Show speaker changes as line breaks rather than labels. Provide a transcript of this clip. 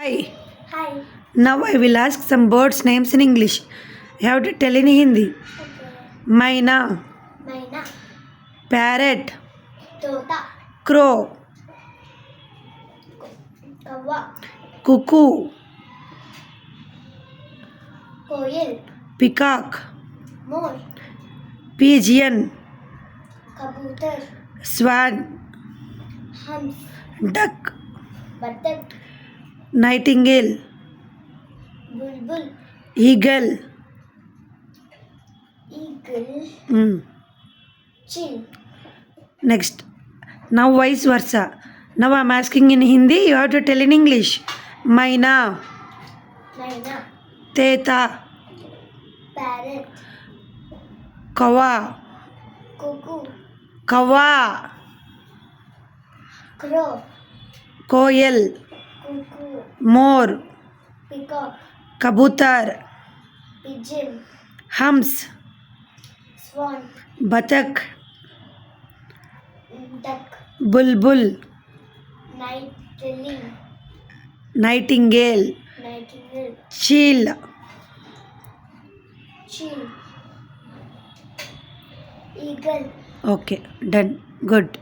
Hi.
Hi.
Now I will ask some birds' names in English. You have to tell in Hindi.
Okay.
Maina,
Maina.
parrot,
Tota.
crow,
Kawa.
cuckoo,
Koyil.
peacock,
More.
pigeon,
Kabutar.
swan,
Hams.
duck,
Batak.
nightingale,
Bulbul.
eagle.
Eagle. Chill.
Next. Now vice versa. Now I'm asking in Hindi. You have to tell in English. Maina,
Maina.
teta,
Parrot.
kawa,
Cuckoo.
kawa,
Crow.
koyal,
Cuckoo.
more,
Peacock.
kabutar,
Pigeon.
hams,
Swan.
batak,
Duck.
bulbul,
Nightingale.
nightingale,
Nightingale.
chill.
Chill. Eagle.
Okay, done. Good.